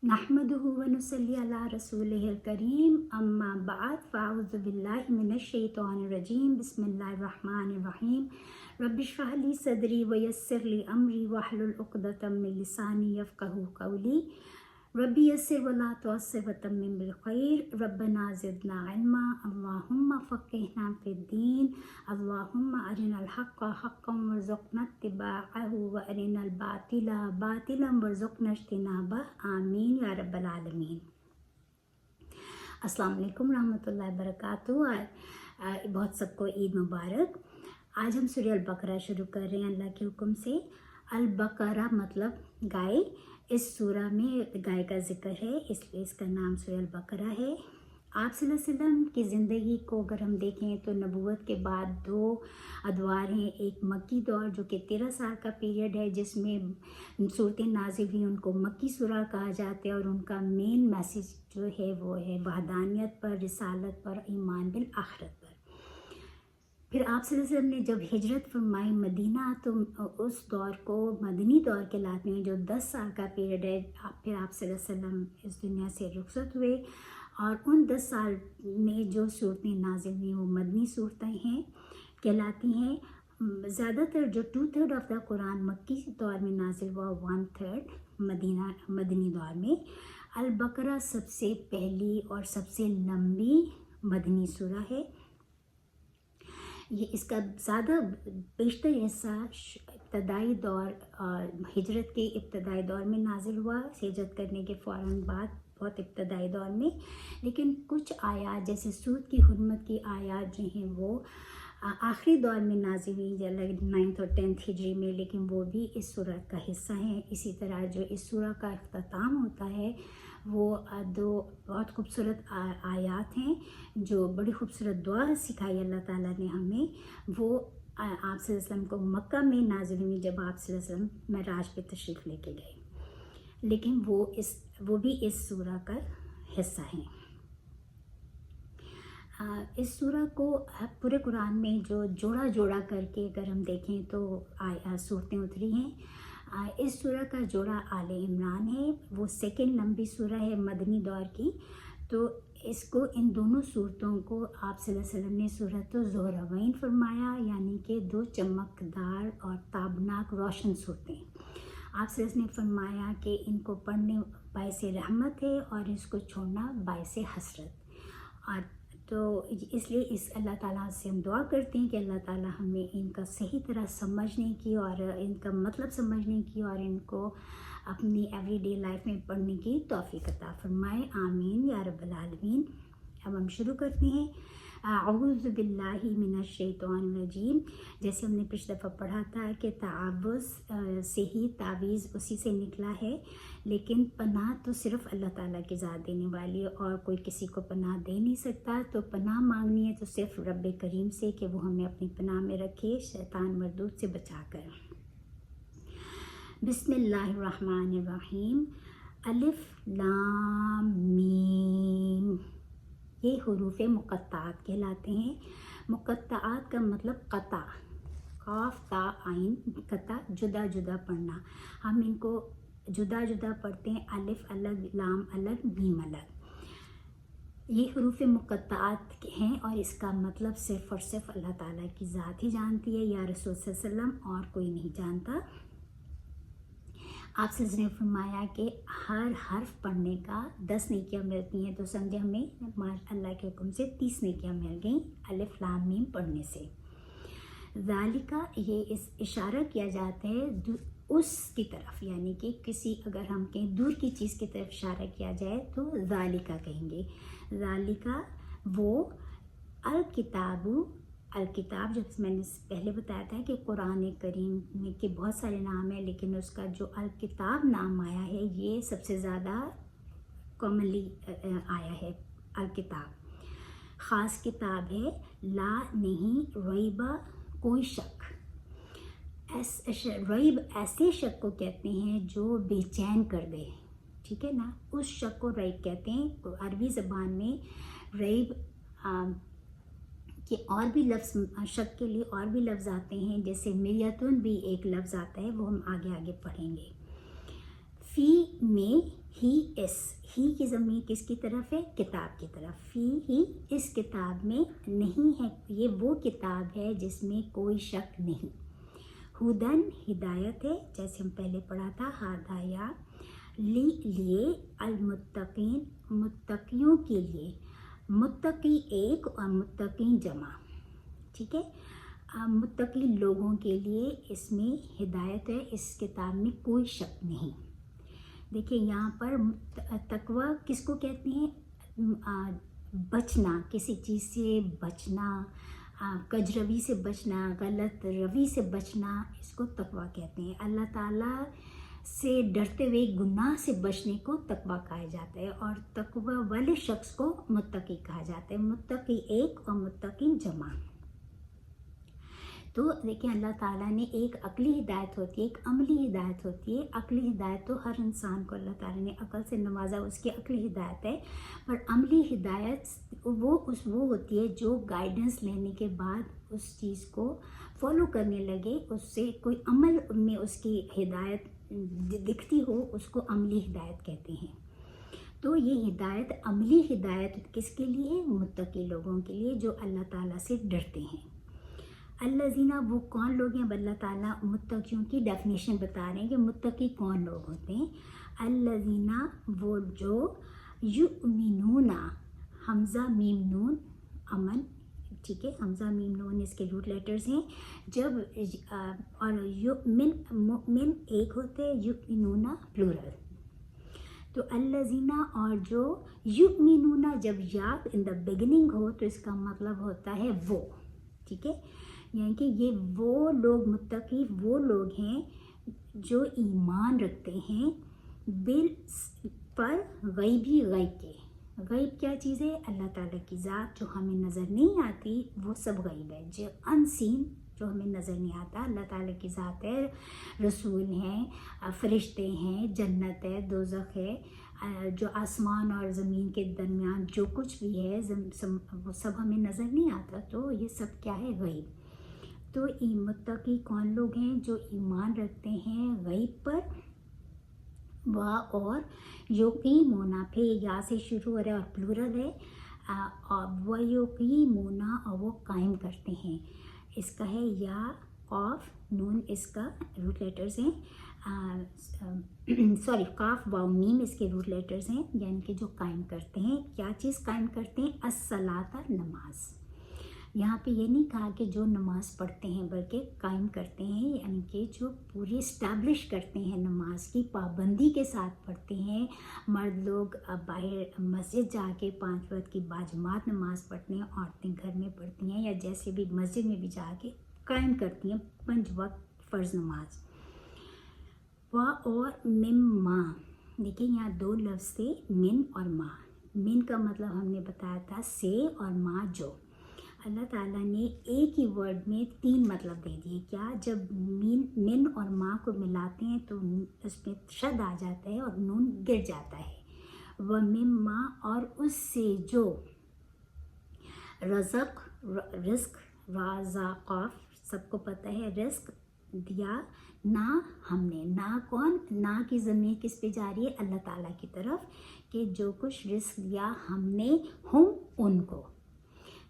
नहमदुहु व नुसल्ली अला रसूलिहिल करीम अम्मा बाद फ़अऊज़ु बिल्लाहि मिनश शैतानिर रजीम बिस्मिल्लाहिर रहमानिर रहीम रब्बिश्रह ली सदरी व यस्सिर ली अमरी वहलुल उक़दतम मिन लिसानी यफ़क़हू क़ौली रब्बी यस्सिर व ला तुअस्सिर व तम्मिम बिल खैर रब्बना ज़िदना इल्मा अल्लाहुम्मा फ़क़्हिना फ़िद्दीन अल्लाहुम्मा अरिनल हक़्क़ हक़्क़न वरज़ुक़ना इत्तिबाअहू व अरिनल बातिला बातिलन वरज़ुक़ना इज्तिनाबह आमीन या रब्बल आलमीन। अस्सलाम वालेकुम रहमतुल्लाहि व बरकातुहू। बहुत सबको ईद मुबारक। आज हम सूरह अल बकरा शुरू कर रहे हैं अल्लाह के हुक्म से। अल बकरा मतलब गाय। इस सूरह में गाय का जिक्र है, इसलिए इसका नाम सूरह अल बकरा है। आप सल्लल्लाहु अलैहि वसल्लम की ज़िंदगी को अगर हम देखें तो नबूवत के बाद दो अदवार हैं। एक मक्की दौर जो कि 13 साल का पीरियड है, जिसमें सूरतें नाज़िल हुई, उनको मक्की सूरह कहा जाता है। और उनका मेन मैसेज जो है वो है वहदानियत पर, रिसालत पर, ईमान बिल आखिरत पर। फिर आप सल्लल्लाहु अलैहि वसल्लम ने जब हिजरत फरमाई मदीना, तो उस दौर को मदनी दौर कहलाते हैं, जो 10 साल का पीरियड है। फिर आप सल्लल्लाहु अलैहि वसल्लम इस दुनिया से रुखसत हुए और उन 10 साल में जो सूरतें नाज़िल हुई वो मदनी सूरतें हैं कहलाती हैं। ज़्यादातर जो 2/3 ऑफ द कुरान मक्की दौर में नाज़िल हुआ, 1/3 मदनी दौर में। अल बकरा सबसे पहली और सबसे लंबी मदनी सूरह है। ये इसका ज़्यादा बेशतर हिस्सा इब्तदाई दौर हिजरत के इब्तदाई दौर में नाजिल हुआ, हिजरत करने के फ़ौरन बाद बहुत इब्तदाई दौर में। लेकिन कुछ आयात जैसे सूद की हुर्मत की आयात जो हैं वो आखिरी दौर में नाजिल हुई, 9th और 10th हिजरी में, लेकिन वो भी इस सूरत का हिस्सा हैं। इसी तरह जो इस सूरह का इख्तिताम होता है वो दो बहुत खूबसूरत आयात हैं जो बड़ी खूबसूरत दुआ सिखाई अल्लाह ताला ने हमें। वो आप सल्लल्लाहु अलैहि वसल्लम को मक्का में नाज़िल हुई जब आप सल्लल्लाहु अलैहि वसल्लम मेराज पे तशरीफ़ लेके गए, लेकिन वो भी इस सूरह का हिस्सा हैं। इस सूरह को पूरे कुरान में जो जोड़ा जोड़ा करके अगर हम देखें तो सूरतें उतरी हैं। इस सूरह का जोड़ा आले इमरान है, वो सेकंड लंबी सूरह है मदनी दौर की। तो इसको इन दोनों सूरतों को आप सल्लल्लाहु अलैहि वसल्लम ने सूरत ज़ुहरवैन फरमाया, यानी कि दो चमकदार और ताबनाक रोशन सूरतें। आप सल्लल्लाहु अलैहि वसल्लम ने फरमाया कि इनको पढ़ने बाइसे रहमत है और इसको छोड़ना बाइसे हसरत। और तो इसलिए इस अल्लाह ताला से हम दुआ करते हैं कि अल्लाह ताला हमें इनका सही तरह समझने की और इनका मतलब समझने की और इनको अपनी एवरीडे लाइफ में पढ़ने की तौफीक अता फरमाए, आमीन या रब्बल आलमीन। अब हम शुरू करते हैं। अऊज़ु बिल्लाहि मिनश शैतानिर रजीम। जैसे हमने पिछली दफ़ा पढ़ा था कि तावुज़ से ही तावीज़ उसी से निकला है, लेकिन पनाह तो सिर्फ़ अल्लाह ताला की ज़ात देने वाली है और कोई किसी को पनाह दे नहीं सकता। तो पनाह मांगनी है तो सिर्फ़ रब्बे करीम से कि वो हमें अपनी पनाह में रखे, शैतान मरदूद से बचाकर। बिस्मिल्लाहिर्रहमानिर्रहीम। अलिफ लाम मीम, ये हुरूफ़ मुक़त्ताआत कहलाते हैं। मुक़त्ताआत का मतलब क़ता, क़ाफ ता आइन, क़ता जुदा जुदा पढ़ना। हम इनको जुदा जुदा पढ़ते हैं, अलिफ अलग, लाम अलग, मीम अलग। ये हुरूफ़ मुक़त्ताआत हैं और इसका मतलब सिर्फ़ और सिर्फ अल्लाह ताला की ज़ात ही जानती है, या रसूल सल्लल्लाहु अलैहि वसल्लम और कोई नहीं जानता। आप सल्लल्लाहु अलैहि वसल्लम ने फरमाया कि हर हर्फ पढ़ने का 10 नेकियां मिलती हैं। तो समझे हमें अल्लाह के हुक्म से 30 नेकियां मिल गई अलिफ लाम मीम पढ़ने से। ज़ालिका, ये इस इशारा किया जाता है उस की तरफ, यानी कि किसी अगर हम कहीं दूर की चीज़ की तरफ इशारा किया जाए तो ज़ालिका कहेंगे। ज़ालिका वो अल किताबु, अल किताब जब मैंने पहले बताया था कि कुरान करीम में के बहुत सारे नाम हैं, लेकिन उसका जो अल किताब नाम आया है ये सबसे ज़्यादा कॉमनली आया है। अल किताब ख़ास किताब है, ला नहीं रईबा कोई शक। रईब ऐसे शक को कहते हैं जो बेचैन कर दे, ठीक है ना, उस शक को रईब कहते हैं। अरबी ज़बान में रईब कि और भी लफ्ज़ शक के लिए और भी लफ्ज़ आते हैं, जैसे मिर्यतुन भी एक लफ्ज़ आता है, वो हम आगे आगे पढ़ेंगे। फ़ी में ہی کی ضمیر کس کی طرف ہے؟ کتاب کی طرف. فی ہی اس کتاب میں نہیں ہے، یہ وہ کتاب ہے جس میں کوئی شک نہیں. ہدن ہدایت ہے، جیسے ہم پہلے پڑھا تھا ہدایات، لیے المتقین متقیوں کے لیے، متقی ایک اور متقین جمع. ٹھیک ہے، متقی لوگوں کے لیے اس میں ہدایت ہے، اس کتاب میں کوئی شک نہیں. دیکھیں یہاں پر تقوی کس کو کہتے ہیں؟ بچنا، کسی چیز سے بچنا، کج روی سے بچنا، غلط روی سے بچنا، اس کو تقوی کہتے ہیں. اللہ تعالیٰ سے ڈرتے ہوئے گناہ سے بچنے کو تقوی کہا جاتا ہے، اور تقوی والے شخص کو متقی کہا جاتا ہے. متقی ایک اور متقی جمع. تو دیکھیں اللہ تعالیٰ نے ایک عقلی ہدایت ہوتی ہے، ایک عملی ہدایت ہوتی ہے. عقلی ہدایت تو ہر انسان کو اللہ تعالیٰ نے عقل سے نوازا، اس کی عقلی ہدایت ہے. پر عملی ہدایت وہ ہوتی ہے جو گائیڈنس لینے کے بعد اس چیز کو فالو کرنے لگے، اس سے کوئی عمل میں اس کی ہدایت دکھتی ہو، اس کو عملی ہدایت کہتے ہیں. تو یہ ہدایت عملی ہدایت کس کے لیے؟ متقی لوگوں کے لیے جو اللہ تعالیٰ سے ڈرتے ہیں. الذین وہ کون لوگ ہیں؟ اللہ تعالیٰ متقیوں کی ڈیفینیشن بتا رہے ہیں کہ متقی کون لوگ ہوتے ہیں. الذین وہ جو یؤمنون، حمزہ میم نون امن. ٹھیک ہے، حمزہ میم نون اس کے روٹ لیٹرز ہیں. جب اور مؤمن ایک ہوتے ہیں، یؤمنون پلورل. تو الذین اور جو یؤمنون جب یاد ان دا بگننگ ہو تو اس کا مطلب ہوتا ہے وہ. ٹھیک ہے، یعنی کہ یہ وہ لوگ، متقی وہ لوگ ہیں جو ایمان رکھتے ہیں پر غیبی غیب کے. غیب کیا چیز ہے؟ اللہ تعالیٰ کی ذات جو ہمیں نظر نہیں آتی، وہ سب غیب ہے. جو انسین، جو ہمیں نظر نہیں آتا، اللہ تعالیٰ کی ذات ہے، رسول ہیں، فرشتے ہیں، جنت ہے، دوزخ ہے، جو آسمان اور زمین کے درمیان جو کچھ بھی ہے وہ سب ہمیں نظر نہیں آتا. تو یہ سب کیا ہے؟ غیب. تو متقی کون لوگ ہیں؟ جو ایمان رکھتے ہیں غیب پر. اور یقیمون پہ یا سے شروع ہو رہا ہے اور پلورل ہے، اور وہ یقیمون اور وہ قائم کرتے ہیں. اس کا ہے یا قاف نون، اس کا روٹ لیٹرز ہیں. سوری، قاف واو میم اس کے روٹ لیٹرز ہیں، یعنی کہ جو قائم کرتے ہیں. کیا چیز قائم کرتے ہیں؟ الصلاۃ، نماز. یہاں پہ یہ نہیں کہا کہ جو نماز پڑھتے ہیں، بلکہ قائم کرتے ہیں، یعنی کہ جو پوری اسٹیبلش کرتے ہیں، نماز کی پابندی کے ساتھ پڑھتے ہیں. مرد لوگ باہر مسجد جا کے 5 وقت کی باجماعت نماز پڑھتے ہیں، عورتیں گھر میں پڑھتی ہیں، یا جیسے بھی مسجد میں بھی جا کے قائم کرتی ہیں 5 وقت فرض نماز. اور مما، دیکھیں یہاں 2 لفظ تھے، من اور ما. من کا مطلب ہم نے بتایا تھا سے، اور ما جو. اللہ تعالیٰ نے ایک ہی ورڈ میں 3 مطلب دے دیے. کیا؟ جب من اور ما کو ملاتے ہیں تو اس میں شد آ جاتا ہے اور نون گر جاتا ہے. وہ مما، اور اس سے جو رزق رازقاف، سب کو پتہ ہے رزق دیا نہ ہم نے. نہ کون؟ نہ کی ضمیر کس پہ جا رہی ہے؟ اللہ تعالیٰ کی طرف، کہ جو کچھ رزق دیا ہم نے ہم ان کو.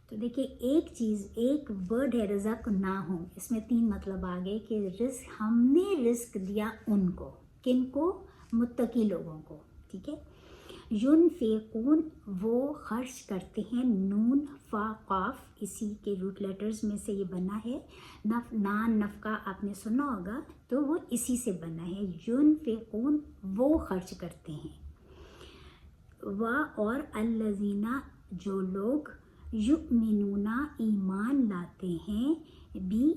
تو دیکھیں ایک چیز، ایک ورڈ ہے رزق نہ ہوں، اس میں 3 مطلب آ گئے کہ رزق ہم نے رزق دیا ان کو. کن کو؟ متقی لوگوں کو. ٹھیک ہے. ینفقون وہ خرچ کرتے ہیں، نون فا قاف اسی کے روٹ لیٹرز میں سے یہ بنا ہے. نان نفقہ آپ نے سنا ہوگا، تو وہ اسی سے بنا ہے. ینفقون وہ خرچ کرتے ہیں. اور الذین جو لوگ یؤمنون ایمان لاتے ہیں بی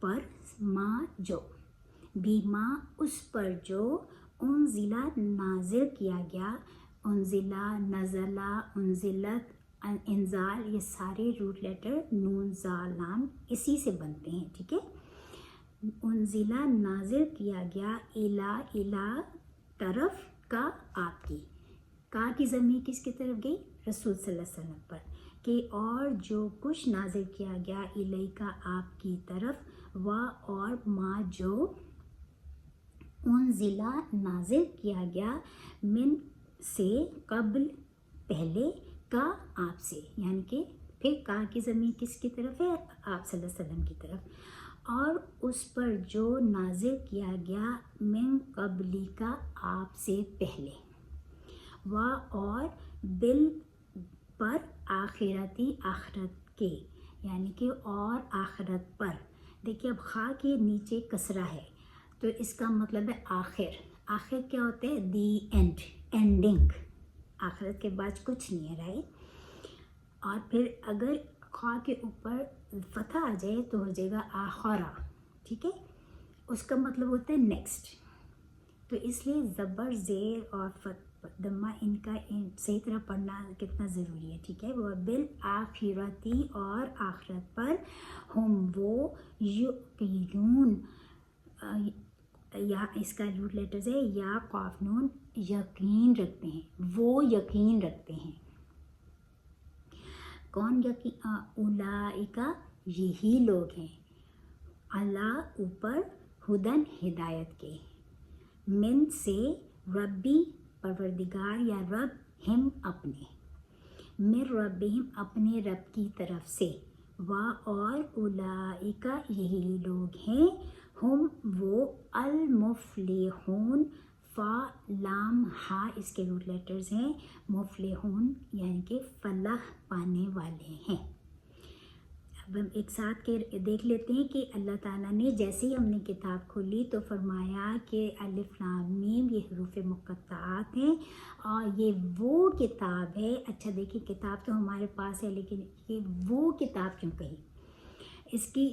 پر ما جو، بیما اس پر جو انزلہ نازل کیا گیا. انزلہ، نزلہ، انزلت، انزال، یہ سارے روٹ لیٹر نون زا لام اسی سے بنتے ہیں. ٹھیک ہے. انزلہ نازل کیا گیا، الا طرف کا آپ کی. کا کی ضمیر کس کی طرف گئی؟ رسول صلی اللہ علیہ وسلم پر. کہ اور جو کچھ نازل کیا گیا الیکا آپ کی طرف، اور ما جو انزلہ نازل کیا گیا، من سے قبل پہلے، کا آپ سے، یعنی کہ پھر کا کی ضمیر کس کی طرف ہے؟ آپ صلی اللہ علیہ وسلم کی طرف، اور اس پر جو نازل کیا گیا من قبلی کا آپ سے پہلے، و اور بال پر آخرتی آخرت کے، یعنی کہ اور آخرت پر. دیکھیے اب خا کے نیچے کسرہ ہے تو اس کا مطلب ہے آخر. آخر کیا ہوتا ہے؟ The end, ending. آخرت کے بعد کچھ نہیں ہے، رائٹ. اور پھر اگر خا کے اوپر فتح آ جائے تو ہو جائے گا آخرہ، ٹھیک ہے. اس کا مطلب ہوتا ہے نیکسٹ. تو اس لیے زبر، زیر اور دمہ ان کا صحیح طرح پڑھنا کتنا ضروری ہے، ٹھیک ہے. وہ بالآخرتی اور آخرت پر، ہم وہ یقینون، یا اس کا روٹ لیٹرز ہے یا قاف نون، یقین رکھتے ہیں، وہ یقین رکھتے ہیں. کون یقین؟ اولئکا یہی لوگ ہیں، اللہ اوپر، ہدن ہدایت کے، من سے ربی پروردگار یا رب، ہم اپنے، من ربہم اپنے رب کی طرف سے، و اور اولئکا یہی لوگ ہیں، ہم وہ المفلحون، فا لام ہا اس کے روٹ لیٹرز ہیں، مفلحون یعنی کہ فلاح پانے والے ہیں. اب ہم ایک ساتھ کے دیکھ لیتے ہیں کہ اللہ تعالیٰ نے جیسے ہی ہم نے کتاب کھولی تو فرمایا کہ الف لام میم یہ حروف مقطعات ہیں اور یہ وہ کتاب ہے. اچھا دیکھیں کتاب تو ہمارے پاس ہے لیکن یہ وہ کتاب کیوں کہی؟ اس کی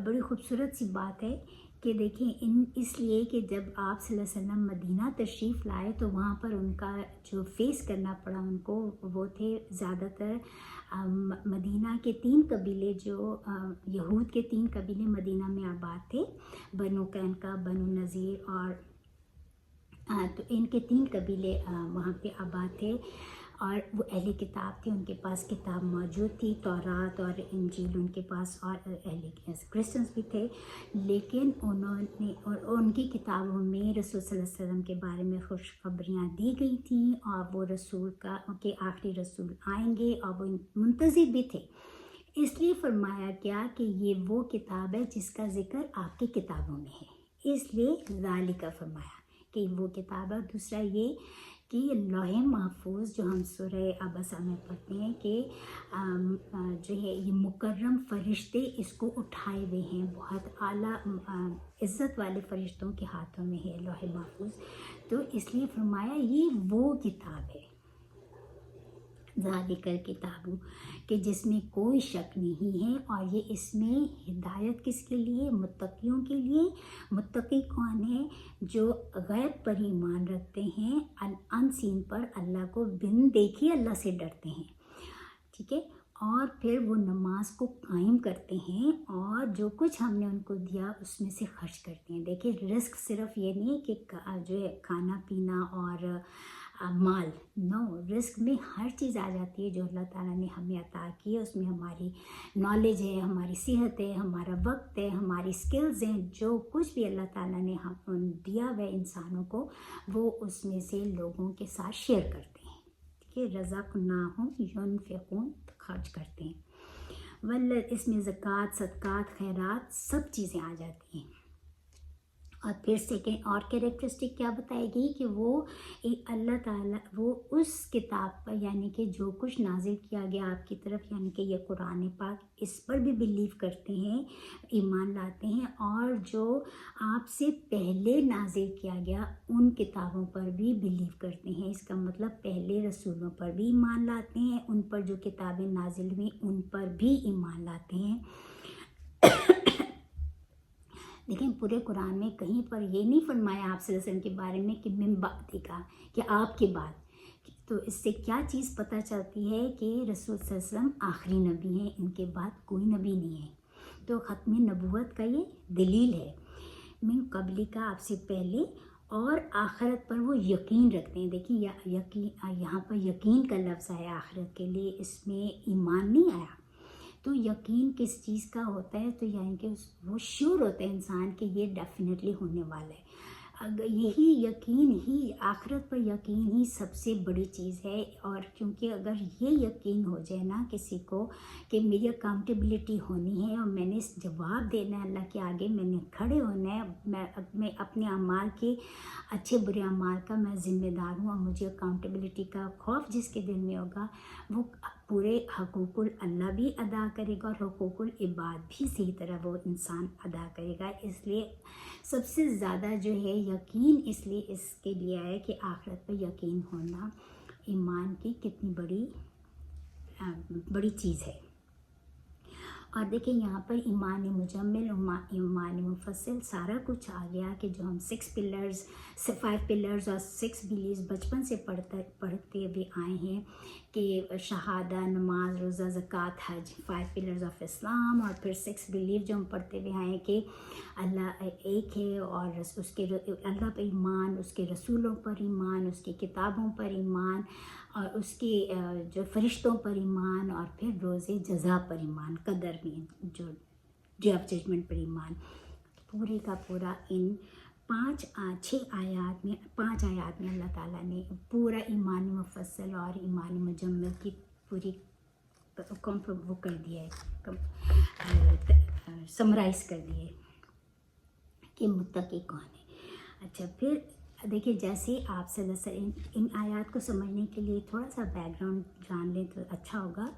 بڑی خوبصورت سی بات ہے کہ دیکھیں اس لیے کہ جب آپ صلی اللہ علیہ وسلم مدینہ تشریف لائے تو وہاں پر ان کا جو فیس کرنا پڑا ان کو، وہ تھے زیادہ تر مدینہ کے 3 قبیلے، جو یہود کے 3 قبیلے مدینہ میں آباد تھے، بنو قینقاع، بنو نذیر اور تو ان کے 3 قبیلے وہاں پہ آباد تھے اور وہ اہل کتاب تھے. ان کے پاس کتاب موجود تھی، تورات اور انجیل ان کے پاس، اور اہل کرسچنس بھی تھے. لیکن انہوں نے اور ان کی کتابوں میں رسول صلی اللہ علیہ وسلم کے بارے میں خوشخبریاں دی گئی تھیں اور وہ رسول کا کہ آخری رسول آئیں گے اور وہ منتظر بھی تھے. اس لیے فرمایا گیا کہ یہ وہ کتاب ہے جس کا ذکر آپ کی کتابوں میں ہے، اس لیے ذالک فرمایا کہ وہ کتاب ہے. دوسرا یہ کہ لوح محفوظ جو ہم سورہ عبسہ میں پڑھتے ہیں کہ جو ہے یہ مکرم فرشتے اس کو اٹھائے ہوئے ہیں، بہت اعلیٰ عزت والے فرشتوں کے ہاتھوں میں ہے لوح محفوظ. تو اس لیے فرمایا یہ وہ کتاب ہے، ذالک الکتاب، کہ جس میں کوئی شک نہیں ہے. اور یہ اس میں ہدایت کس کے لیے؟ متقیوں کے لیے. متقی کون ہے؟ جو غیب پر ایمان رکھتے ہیں، ان سین پر، اللہ کو بن دیکھے اللہ سے ڈرتے ہیں، ٹھیک ہے. اور پھر وہ نماز کو قائم کرتے ہیں اور جو کچھ ہم نے ان کو دیا اس میں سے خرچ کرتے ہیں. دیکھیں رزق صرف یہ نہیں ہے کہ جو ہے کھانا پینا اور مال، نو، رزق میں ہر چیز آ جاتی ہے جو اللہ تعالیٰ نے ہمیں عطا کی ہے. اس میں ہماری نالج ہے، ہماری صحت ہے، ہمارا وقت ہے، ہماری سکلز ہیں، جو کچھ بھی اللہ تعالیٰ نے ہم دیا ہوا انسانوں کو وہ اس میں سے لوگوں کے ساتھ شیئر کرتے ہیں، ٹھیک ہے. رزقناہم ینفقون، خرچ کرتے ہیں. اس میں زکوٰۃ، صدقات، خیرات سب چیزیں آ جاتی ہیں. اور پھر سیکنڈ اور کیریکٹرسٹک کیا بتائے گی کہ وہ اللہ تعالیٰ وہ اس کتاب پر، یعنی کہ جو کچھ نازل کیا گیا آپ کی طرف، یعنی کہ یہ قرآن پاک، اس پر بھی بلیو کرتے ہیں، ایمان لاتے ہیں. اور جو آپ سے پہلے نازل کیا گیا ان کتابوں پر بھی بلیو کرتے ہیں. اس کا مطلب پہلے رسولوں پر بھی ایمان لاتے ہیں، ان پر جو کتابیں نازل ہوئیں ان پر بھی ایمان لاتے ہیں. لیکن پورے قرآن میں کہیں پر یہ نہیں فرمایا آپ صلی اللہ علیہ وسلم کے بارے میں کہ من بعد کا، کہ آپ کے بعد. تو اس سے کیا چیز پتہ چلتی ہے کہ رسول صلی اللہ علیہ وسلم آخری نبی ہیں، ان کے بعد کوئی نبی نہیں ہے. تو ختم نبوت کا یہ دلیل ہے. من قبلی کا، آپ سے پہلے، اور آخرت پر وہ یقین رکھتے ہیں. دیکھیے یہاں پر یقین کا لفظ ہے آخرت کے لیے، اس میں ایمان نہیں آیا. تو یقین کس چیز کا ہوتا ہے؟ تو یعنی کہ وہ شیور ہوتا ہے انسان کہ یہ ڈیفینیٹلی ہونے والا ہے. यही यकीन ही, आखिरत पर यकीन ही सबसे बड़ी चीज़ है। और क्योंकि अगर ये यकीन हो जाए ना किसी को कि मेरी अकाउंटेबिलिटी होनी है और मैंने जवाब देना है अल्लाह के आगे, मैंने खड़े होना है, मैं अपने अमाल के, अच्छे बुरे अमाल का मैं ज़िम्मेदार हूँ, और मुझे अकाउंटेबिलिटी का खौफ जिसके दिल में होगा वो पूरे हकूकुल अल्लाह भी अदा करेगा और हकूकुल इबाद भी सही तरह वो इंसान अदा करेगा। इसलिए सबसे ज़्यादा जो है यकीन इसलिए इसके लिए है कि आखिरत पर यकीन होना ईमान की कितनी बड़ी चीज़ है। और देखिए यहाँ पर ईमान मुजम्मिल, ईमान मुफस्सिल सारा कुछ आ गया कि जो हम 5 पिलर्स और 6 बिलीव्स बचपन से पढ़ते हुए आए हैं कि शहादा, नमाज, रोज़ा, ज़कात, हज, 5 पिलर्स ऑफ इस्लाम, और फिर 6 बिलीव जो हम पढ़ते हुए आए हैं कि अल्लाह एक है और उसके अल्लाह पर ईमान, उसके रसूलों पर ईमान, उसकी किताबों पर ईमान, और उसके जो फरिश्तों पर ईमान, और फिर रोज़े जज़ा पर ईमान, कदर में जो डे ऑफ जजमेंट पर ईमान। पूरे का पूरा इन 5 आयात में अल्लाह ताला ने पूरा ईमान मुफस्सल और ईमान मुजम्मिल की पूरी वो कर दिया है, समराइज़ कर दिया है कि मुत्तकी कौन है। अच्छा, फिर देखिए जैसे आप सल्लल्लाहु इन आयात को समझने के लिए थोड़ा सा बैकग्राउंड जान लें तो अच्छा होगा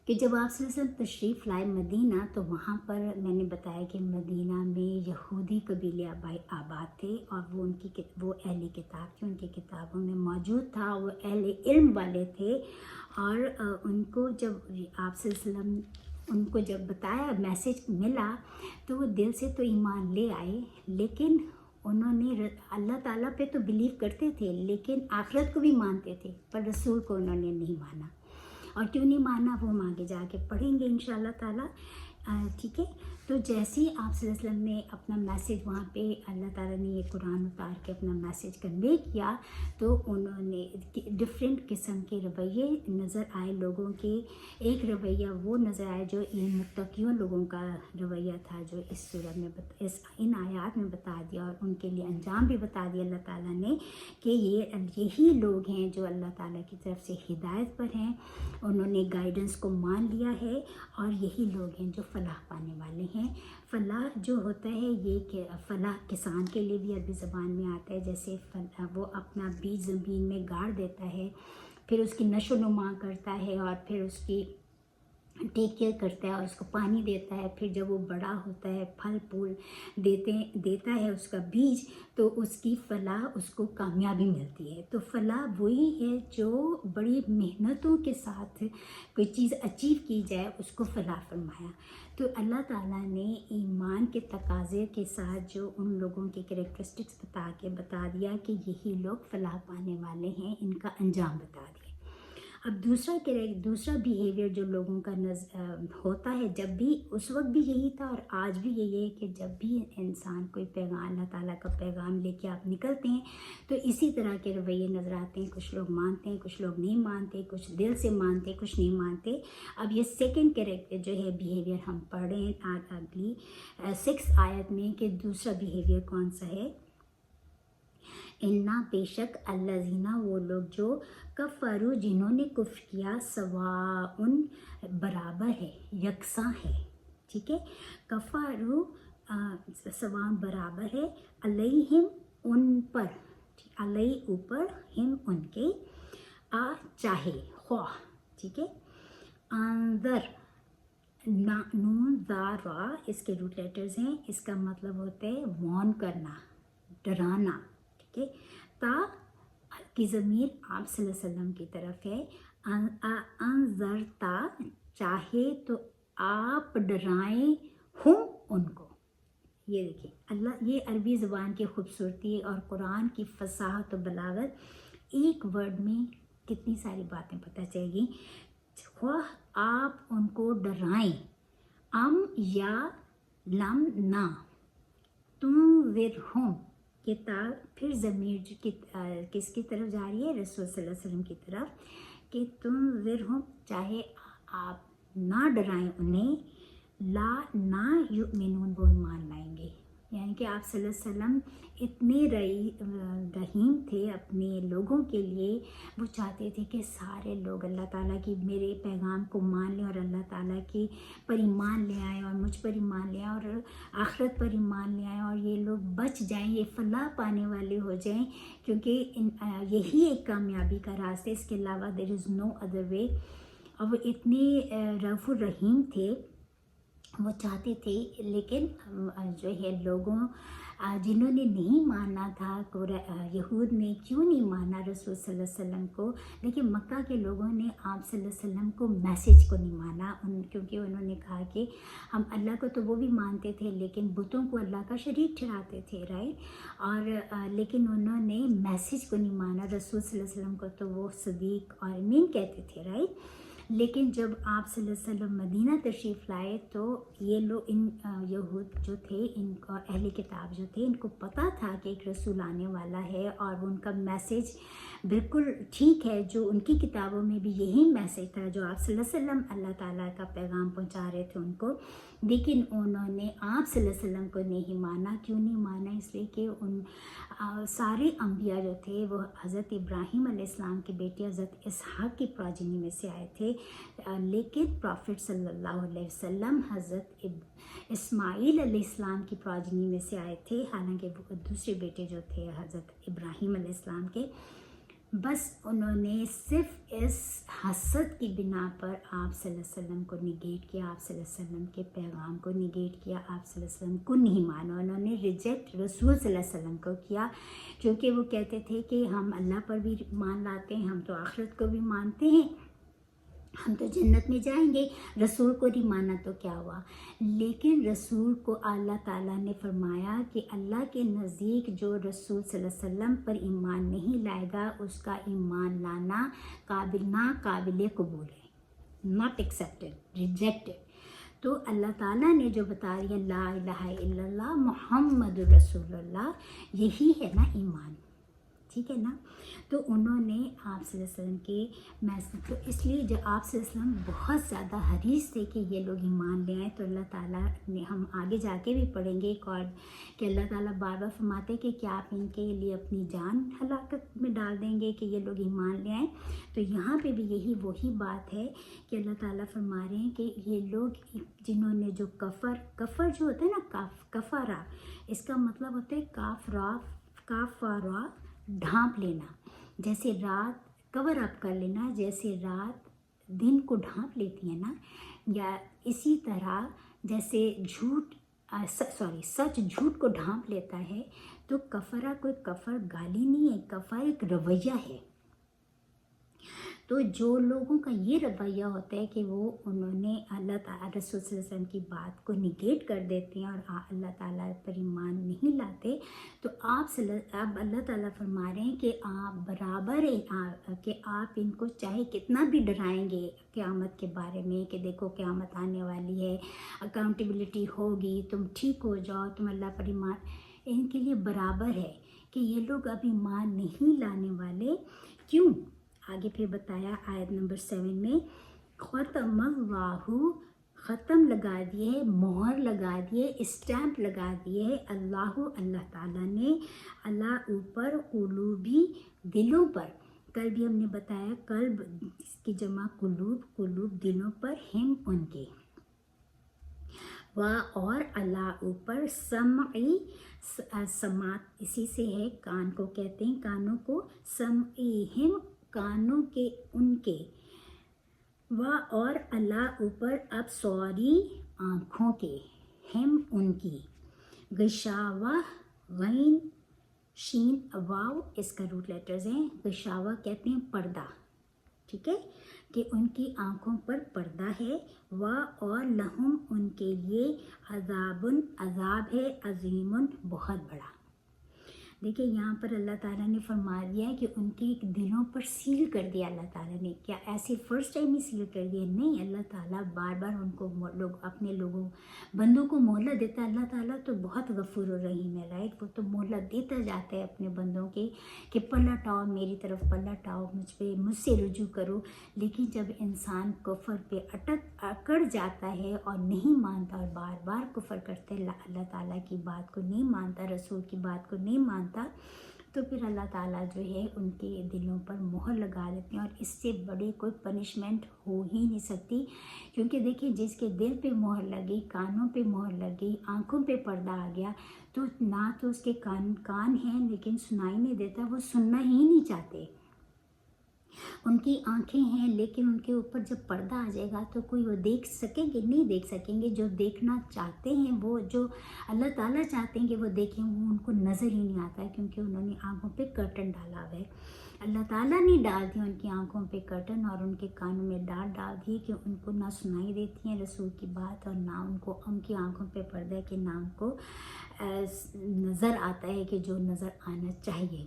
कि जब आप सल्लल्लाहु तशरीफ़ लाए मदीना, तो वहाँ पर मैंने बताया कि मदीना में यहूदी कबीले आबाद थे और वो अहले किताब थे, उनकी किताबों में मौजूद था, वो अहले इल्म वाले थे। और उनको जब आप सल्लल्लाहु उनको जब बताया, मैसेज मिला, तो वो दिल से तो ईमान ले आए, लेकिन उन्होंने अल्लाह ताला पे तो बिलीव करते थे, लेकिन आखिरत को भी मानते थे, पर रसूल को उन्होंने नहीं माना। और क्यों नहीं माना वो हम आगे जाके पढ़ेंगे इंशाअल्लाह ताला, ठीक है। तो जैसे ही आप सल्लल्लाहु अलैहि वसल्लम ने अपना मैसेज वहाँ पे, अल्लाह ताला ने ये कुरान उतार के अपना मैसेज कन्वे किया, तो उन्होंने डिफरेंट किस्म के रवैये नज़र आए लोगों के। एक रवैया वो नज़र आया जो इन मुत्तकियों लोगों का रवैया था, जो इस सूरत में इन आयात में बता दिया, और उनके लिए अंजाम भी बता दिया अल्लाह ताला ने कि यही लोग हैं जो अल्लाह ताला की तरफ से हिदायत पर हैं, उन्होंने गाइडेंस को मान लिया है, और यही लोग हैं जो फलाह पाने वाले हैं। फलाह जो होता है ये फलाह किसान के लिए भी अरबी ज़बान में आता है, जैसे वो अपना बीज ज़मीन में गाड़ देता है, फिर उसकी नशो नुमा करता है, और फिर उसकी टेक केयर करता है और उसको पानी देता है, फिर जब वो बड़ा होता है, फल फूल देता है उसका बीज, तो उसकी फलाह उसको कामयाबी मिलती है। तो फलाह वही है जो बड़ी मेहनतों के साथ कोई चीज़ अचीव की जाए, उसको फलाह फरमाया। तो अल्लाह ताला ने ईमान के तकाज़े के साथ जो उन लोगों के कैरेक्टरिस्टिक्स बता दिया कि यही लोग फलाह पाने वाले हैं, इनका अंजाम बता दिया। अब दूसरा बिहेवियर जो लोगों का होता है, जब भी उस वक्त भी यही था और आज भी यही है कि जब भी इंसान कोई पैगाम, अल्लाह ताला का पैगाम लेके आप निकलते हैं, तो इसी तरह के रवैये नज़र आते हैं। कुछ लोग मानते हैं, कुछ लोग नहीं मानते, कुछ दिल से मानते, कुछ नहीं मानते। अब ये सेकंड कैरेक्टर जो है बिहेवियर हम पढ़ रहे हैं अगली 6 आयत में कि दूसरा बिहेवियर कौन सा है। इन्ना बेशक अल्लाज़ीना वो लोग जो कफ़रू जिन्होंने कुफ्र किया, सवाउन बराबर है, यकसा है, ठीक है। कफ़रू सवाउन बराबर है, अलैहिम उन पर, अलै ऊपर, हिम उनके, आ चाहे ख्वाह, ठीक है। अंदर नून ज़ारा इसके रूट लेटर्स हैं, इसका मतलब होता है वॉर्न करना, डराना, ठीक है। ता की ज़मीर आप सल्लल्लाहु अलैहि वसल्लम की तरफ है। अंज़रता चाहे तो आप डराएं हूँ उनको। ये देखिए अल्लाह, ये अरबी ज़बान की खूबसूरती और कुरान की फसाहत और बलागत, एक वर्ड में कितनी सारी बातें पता चलेगी। ख्वाह आप उनको डराएं, या लम ना, तुम विरहुम किताब, फिर ज़मीर किसकी तरफ जा रही है, रसूल सल्लल्लाहु अलैहि वसल्लम की तरफ, कि तुम विरहुम चाहे आप ना डराएं उन्हें, ला ना युमिनून वो ईमान लाएंगे, یعنی کہ آپ صلی اللہ علیہ وسلم اتنے رحیم تھے اپنے لوگوں کے لیے. وہ چاہتے تھے کہ سارے لوگ اللہ تعالیٰ کی میرے پیغام کو مان لیں اور اللہ تعالیٰ کی پر ایمان لے آئیں اور مجھ پر ایمان لے آئیں اور آخرت پر ایمان لے آئیں اور یہ لوگ بچ جائیں, یہ فلاح پانے والے ہو جائیں, کیونکہ یہی ایک کامیابی کا راستہ ہے, اس کے علاوہ دیر از نو ادر وے. اور وہ اتنے رؤوف الرحیم تھے, وہ چاہتے تھے. لیکن جو ہے لوگوں جنہوں نے نہیں مانا تھا, یہود نے کیوں نہیں مانا رسول صلی اللہ علیہ وسلم کو, لیکن مکہ کے لوگوں نے آپ صلی اللہ علیہ وسلم کو میسیج کو نہیں مانا, کیونکہ انہوں نے کہا کہ ہم اللہ کو تو وہ بھی مانتے تھے لیکن بتوں کو اللہ کا شریک ٹھہراتے تھے, رائٹ. اور لیکن انہوں نے میسیج کو نہیں مانا. رسول صلی اللہ علیہ وسلم کو تو وہ صدیق اور امین کہتے تھے, رائٹ. لیکن جب آپ صلی اللہ علیہ وسلم مدینہ تشریف لائے تو یہ لوگ ان یہود جو تھے, ان کو اہل کتاب جو تھے, ان کو پتہ تھا کہ ایک رسول آنے والا ہے اور ان کا میسیج بالکل ٹھیک ہے, جو ان کی کتابوں میں بھی یہی میسیج تھا جو آپ صلی اللہ علیہ وسلم اللہ تعالیٰ کا پیغام پہنچا رہے تھے ان کو. لیکن انہوں نے آپ صلی اللہ علیہ وسلم کو نہیں مانا. کیوں نہیں مانا؟ اس لیے کہ ان سارے انبیاء جو تھے وہ حضرت ابراہیم علیہ السلام کے بیٹے حضرت اسحاق کی پراجنی میں سے آئے تھے, لیکن پرافٹ صلی اللہ علیہ وسلم حضرت اسماعیل علیہ السلام کی پراجنی میں سے آئے تھے, حالانکہ وہ دوسرے بیٹے جو تھے حضرت ابراہیم علیہ السلام کے. بس انہوں نے صرف اس حسد کی بنا پر آپ صلی اللہ علیہ وسلم کو نگیٹ کیا, آپ صلی اللہ علیہ وسلم کے پیغام کو نگیٹ کیا, آپ صلی اللہ علیہ وسلم کو نہیں مانا. انہوں نے ریجیکٹ رسول صلی اللہ علیہ وسلم کو کیا, کیونکہ وہ کہتے تھے کہ ہم اللہ پر بھی مان لاتے ہیں, ہم تو آخرت کو بھی مانتے ہیں, ہم تو جنت میں جائیں گے. رسول کو نہیں مانا تو کیا ہوا؟ لیکن رسول کو اللہ تعالیٰ نے فرمایا کہ اللہ کے نزدیک جو رسول صلی اللہ علیہ وسلم پر ایمان نہیں لائے گا اس کا ایمان لانا ناقابل قبول ہے, ناٹ ایکسیپٹیڈ, ریجیکٹڈ. تو اللہ تعالیٰ نے جو بتا رہی ہے لا الہ الا اللہ محمد رسول اللہ, یہی ہے نا ایمان, ٹھیک ہے نا. تو انہوں نے آپ صلی اللہ علیہ وسلم کے میسیج تو اس لیے جو آپ صلی اللہ علیہ وسلم بہت زیادہ حریص تھے کہ یہ لوگ ایمان لے آئیں. تو اللہ تعالیٰ نے, ہم آگے جا کے بھی پڑھیں گے ایک اور, کہ اللہ تعالیٰ بار بار فرماتے کہ کیا آپ ان کے لیے اپنی جان ہلاکت میں ڈال دیں گے کہ یہ لوگ ایمان لے آئیں. تو یہاں پہ بھی وہی بات ہے کہ اللہ تعالیٰ فرما رہے ہیں کہ یہ لوگ جنہوں نے جو کفر جو ہوتا ہے نا, کفارہ, اس کا مطلب ہوتا ہے کافارہ, ڈھانپ لینا. جیسے رات کور اپ کر لینا, جیسے رات دن کو ڈھانپ لیتی ہے نا, یا اسی طرح جیسے سچ جھوٹ کو ڈھانپ لیتا ہے. تو کفرہ کوئی کفر گالی نہیں ہے, کفر ایک رویہ ہے. تو جو لوگوں کا یہ رویہ ہوتا ہے کہ وہ انہوں نے اللہ تعالیٰ رسول صلی اللہ علیہ وسلم کی بات کو نگیٹ کر دیتے ہیں اور اللہ تعالیٰ پر ایمان نہیں لاتے, تو اب اللہ تعالیٰ فرما رہے ہیں کہ آپ برابر ہیں کہ آپ ان کو چاہے کتنا بھی ڈرائیں گے قیامت کے بارے میں کہ دیکھو قیامت آنے والی ہے, اکاؤنٹیبلٹی ہوگی, تم ٹھیک ہو جاؤ, تم اللہ پر ایمان, ان کے لیے برابر ہے کہ یہ لوگ اب ایمان نہیں لانے والے. کیوں؟ آگے پھر بتایا آیت نمبر 7 میں, ختم اللہ, ختم لگا دیے, مہر لگا دیے, اسٹیمپ لگا دیے اللہ تعالیٰ نے, اللہ اوپر, قلوبی دلوں پر. کل بھی ہم نے بتایا قلب اس کی جمع قلوب دلوں پر, ہم ان کے, اور اللہ اوپر, سمعی, سماعت اسی سے ہے, کان کو کہتے ہیں, کانوں کو, سمعیہم, کانوں کے ان کے, اور اللہ اوپر ابصاری, آنکھوں کے, ہم ان کی, غشاوہ, غین شین واو اس کا روٹ لیٹرز ہیں. غشاوہ کہتے ہیں پردہ, ٹھیک ہے, کہ ان کی آنکھوں پر پردہ ہے. اور لہم, ان کے لیے, عذاب ہے, عظیم, بہت بڑا. देखिए यहाँ पर अल्लाह ताला ने फरमा दिया है कि उनके दिलों पर सील कर दिया अल्लाह ताला ने। क्या ऐसे फर्स्ट टाइम ही सील कर दिया? नहीं, अल्लाह ताला बार बार उनको लोग अपने लोगों बंदों को मोहलत देता है। अल्लाह ताला तो बहुत गफूर और रहीम है, राइट। वो तो मोहलत देता जाता है अपने बंदों के कि पलट आओ, मेरी तरफ पलट आओ, मुझसे रुजू करो। लेकिन जब इंसान कुफर पे अकड़ जाता है और नहीं मानता और बार बार कुफर करते अल्लाह ताला की बात को नहीं मानता, रसूल की बात को नहीं मानता, तो फिर अल्लाह ताला जो है उनके दिलों पर मोहर लगा देते हैं। और इससे बड़ी कोई पनिशमेंट हो ही नहीं सकती, क्योंकि देखिए जिसके दिल पे मोहर लगी, कानों पे मोहर लगी, आंखों पे पर्दा आ गया, तो ना तो उसके कान हैं लेकिन सुनाई नहीं देता, वो सुनना ही नहीं चाहते। उनकी आंखें हैं लेकिन उनके ऊपर जब पर्दा आ जाएगा तो कोई वो देख सकेंगे? नहीं देख सकेंगे। जो देखना चाहते हैं, वो जो अल्लाह ताला चाहते हैं कि वो देखें, वो उनको नज़र ही नहीं आता है, क्योंकि उन्होंने आंखों पे कर्टन डाला हुआ है। अल्लाह ताला ने डाल दिया उनकी आंखों पे कर्टन और उनके कानों में डांट डाल दी कि उनको ना सुनाई देती है रसूल की बात, और ना उनको उनकी आंखों पे पर्दा है कि ना उनको नज़र आता है कि जो नज़र आना चाहिए।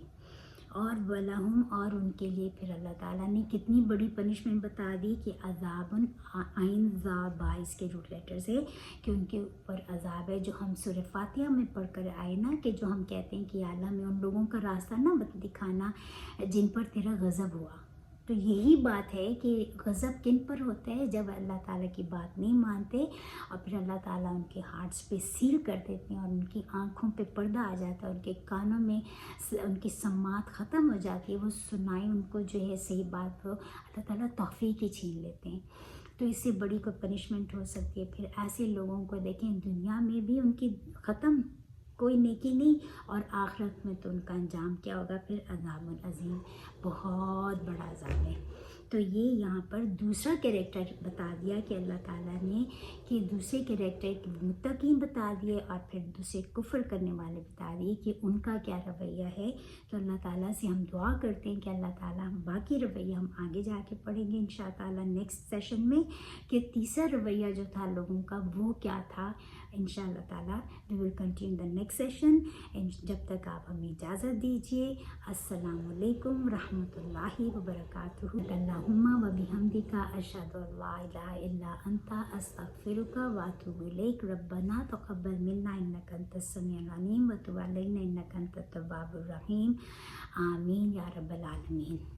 और वलहुम, और उनके लिए फिर अल्लाह ताला ने कितनी बड़ी पनिशमेंट बता दी कि अज़ाबुन आइन ज़ा 22 के रूट लेटर से कि उनके ऊपर अज़ाब है, जो हम सूरह फातिहा में पढ़ कर आए ना, कि जो हम कहते हैं कि अल्लाह में उन लोगों का रास्ता ना दिखाना जिन पर तेरा गज़ब हुआ। तो यही बात है कि गज़ब किन पर होता है? जब अल्लाह ताला की बात नहीं मानते और फिर अल्लाह ताला उनके हार्ट्स पे सील कर देते हैं और उनकी आंखों पे पर्दा आ जाता है, उनके कानों में उनकी सम्मात ख़त्म हो जाती है, वो सुनाई उनको जो है सही बात को अल्लाह ताला तौफीक ही छीन लेते हैं। तो इससे बड़ी कोई पनिशमेंट हो सकती है? फिर ऐसे लोगों को देखें दुनिया में भी उनकी ख़त्म, कोई नेकी नहीं, और आखिरत में तो उनका अंजाम क्या होगा? फिर अज़ाबुल अज़ीम, बहुत बड़ा अज़ाब है। तो ये यहाँ पर दूसरा कैरेक्टर बता दिया कि अल्लाह ताला ने, कि दूसरे कैरेक्टर मुत्तकीन बता दिए और फिर दूसरे कुफ्र करने वाले बता दिए कि उनका क्या रवैया है। तो अल्लाह ताला से हम दुआ करते हैं कि अल्लाह ताला बाकी रवैया हम आगे जाके पढ़ेंगे इंशाअल्लाह नेक्स्ट सेशन में, कि तीसरा रवैया जो था लोगों का वो क्या था। इंशाअल्लाह ताला we will continue the next session. जब तक आप हमें इजाज़त दीजिए। अस्सलामु अलैकुम रहमतुल्लाहि व बरकातुहू। अल्लाहुम्मा व बिहम्दिका अशहदु अल्ला इलाहा इल्ला अंता अस्तगफिरुका व अतूबु इलैक। रब्बना तक़ब्बल मिन्ना इन्नका अंतस समीउल अलीम व तुब अलैना इन्नका अंतत तव्वाबुर रहीम। आमीन या रब्बल आलमीन।